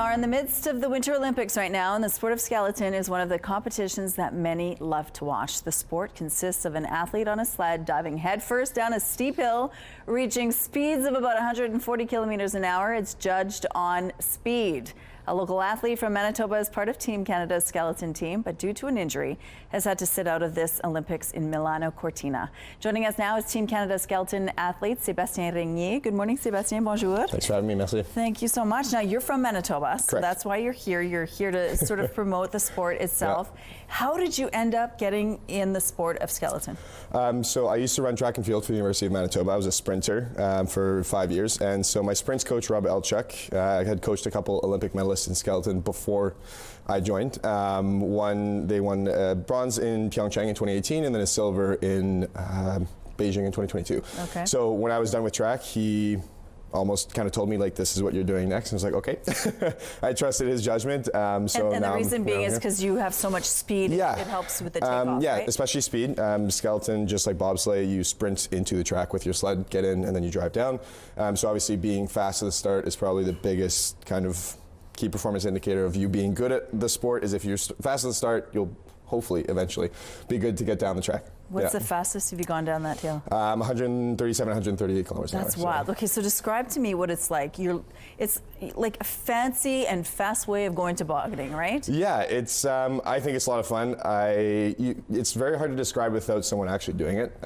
are in the midst of the Winter Olympics right now, and the sport of skeleton is one of the competitions that many love to watch. The sport consists of an athlete on a sled diving headfirst down a steep hill, reaching speeds of about 140 kilometers an hour. It's judged on speed. A local athlete from Manitoba is part of Team Canada's skeleton team, but due to an injury, has had to sit out of this Olympics in Milano Cortina. Joining us now is Team Canada skeleton athlete Sébastien Régnier. Good morning, Sébastien. Bonjour. Thanks for having me, merci. Thank you so much. Now, you're from Manitoba, so Correct. that's why you're here. You're here to sort of promote the sport itself. Yeah. How did you end up getting in the sport of skeleton? So I used to run track and field for the University of Manitoba. I was a sprinter for 5 years, and so my sprints coach, Rob Elchuk, had coached a couple Olympic medalists in skeleton before I joined. They won bronze in Pyeongchang in 2018 and then a silver in Beijing in 2022. Okay. So when I was done with track, he almost kind of told me, like, this is what you're doing next. And I was like, okay. I trusted his judgment. And the reason being is because you have so much speed, yeah. It helps with the takeoff, yeah, right? especially speed. Skeleton, just like bobsleigh, you sprint into the track with your sled, get in, and then you drive down. So obviously being fast at the start is probably the biggest kind of key performance indicator of you being good at the sport. Is if you're fast at the start, you'll hopefully eventually be good to get down the track. What's the fastest have you gone down that hill? 137, 138 kilometers an hour. That's wild. Okay, so describe to me what it's like. It's like a fancy and fast way of going tobogganing, right? Yeah, it's. I think it's a lot of fun. It's very hard to describe without someone actually doing it.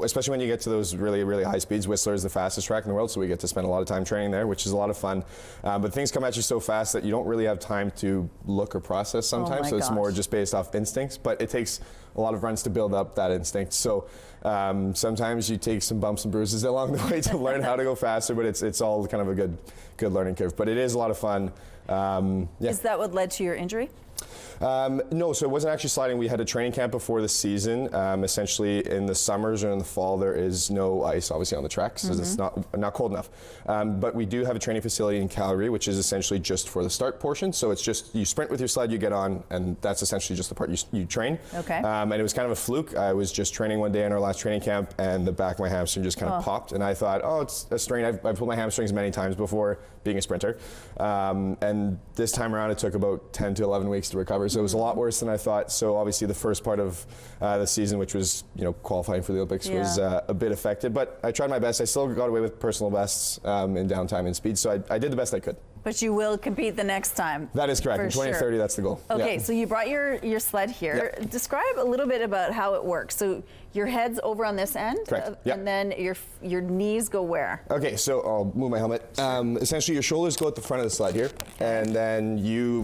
Especially when you get to those really, really high speeds. Whistler is the fastest track in the world, so we get to spend a lot of time training there, which is a lot of fun. But things come at you so fast that you don't really have time to look or process sometimes. So it's more just based off instincts. But it takes a lot of runs to build up that instinct. So sometimes you take some bumps and bruises along the way to learn how to go faster, but it's all kind of a good learning curve. But it is a lot of fun. Yeah. Is that what led to your injury? No, so it wasn't actually sliding. We had a training camp before the season. Essentially, in the summers or in the fall, there is no ice, obviously, on the tracks because it's not cold enough. But we do have a training facility in Calgary, which is essentially just for the start portion. So it's just you sprint with your sled, you get on, and that's essentially just the part you train. Okay. And it was kind of a fluke. I was just training one day in our last training camp, and the back of my hamstring just kind of popped. And I thought, oh, it's a strain. I've pulled my hamstrings many times before being a sprinter. And this time around, it took about 10 to 11 weeks to recover. So it was a lot worse than I thought. So obviously the first part of the season, which was qualifying for the Olympics, was a bit affected. But I tried my best. I still got away with personal bests in downtime and speed. So I did the best I could. But you will compete the next time. That is correct. In 2030, sure. That's the goal. Okay, yeah. so you brought your sled here. Yeah. Describe a little bit about how it works. So your head's over on this end, correct. Yeah. And then your knees go where? Okay, so I'll move my helmet. Essentially, your shoulders go at the front of the sled here, and then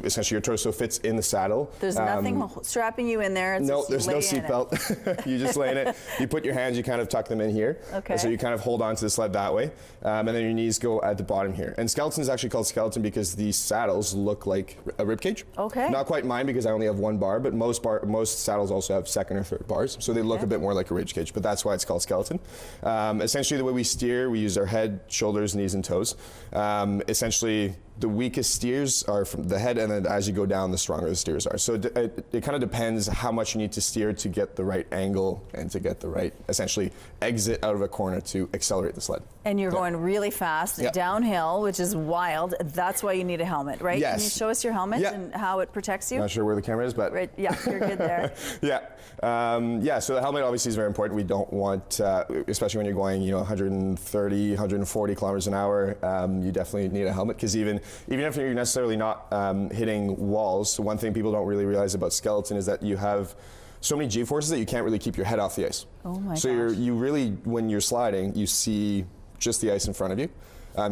essentially your torso fits in the saddle. There's nothing strapping you in there. It's no, just there's no seatbelt. You just lay in it. You put your hands, you kind of tuck them in here. Okay. So you kind of hold on to the sled that way, and then your knees go at the bottom here. And skeleton is actually called skeleton because the saddles look like a rib cage. Okay. Not quite mine because I only have one bar, but most saddles also have second or third bars, so they look a bit more like a rib cage. But that's why it's called skeleton. Essentially, the way we steer, we use our head, shoulders, knees, and toes. Essentially, the weakest steers are from the head, and then as you go down, the stronger the steers are. So it kind of depends how much you need to steer to get the right angle and to get the right, essentially, exit out of a corner to accelerate the sled. And you're going really fast downhill, which is wild. That's why you need a helmet, right? Yes. Can you show us your helmet and how it protects you? Not sure where the camera is, but right, yeah, you're good there. Yeah. So the helmet obviously is very important. We don't want, especially when you're going, 130, 140 kilometers an hour, you definitely need a helmet because even if you're necessarily not hitting walls, one thing people don't really realize about skeleton is that you have so many G-forces that you can't really keep your head off the ice. Oh my gosh. So you really, when you're sliding, you see just the ice in front of you.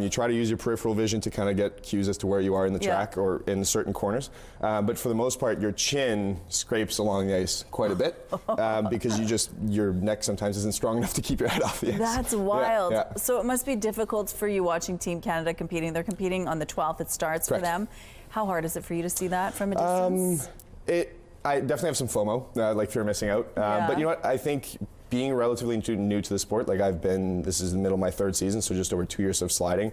You try to use your peripheral vision to kind of get cues as to where you are in the track or in certain corners. But for the most part, your chin scrapes along the ice quite a bit because your neck sometimes isn't strong enough to keep your head off the ice. That's wild. Yeah. So it must be difficult for you watching Team Canada competing. They're competing on the 12th. It starts for them. How hard is it for you to see that from a distance? I definitely have some FOMO, like fear of missing out. But you know what? I think being relatively new to the sport, like this is the middle of my third season, so just over 2 years of sliding.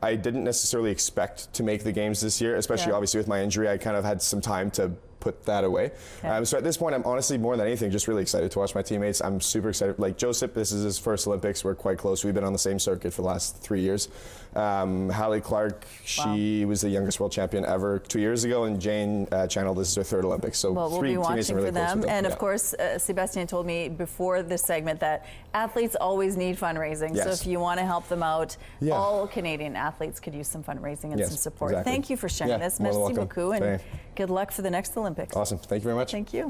I didn't necessarily expect to make the games this year, especially obviously with my injury. I kind of had some time to put that away. Okay. So at this point, I'm honestly, more than anything, just really excited to watch my teammates. I'm super excited. Like Joseph, this is his first Olympics. We're quite close. We've been on the same circuit for the last 3 years. Hallie Clark, she was the youngest world champion ever 2 years ago, and Jane Channel, this is her third Olympics. So well, we'll three be watching teammates I'm really for close them. with And yeah. of course, Sebastian told me before this segment that athletes always need fundraising. Yes. So if you want to help them out, Yeah. all Canadian athletes could use some fundraising and Yes, some support. exactly. Thank you for sharing Yeah, this. more than Merci welcome. beaucoup, and Thanks. good luck for the next Olympics. Awesome. Thank you very much. Thank you.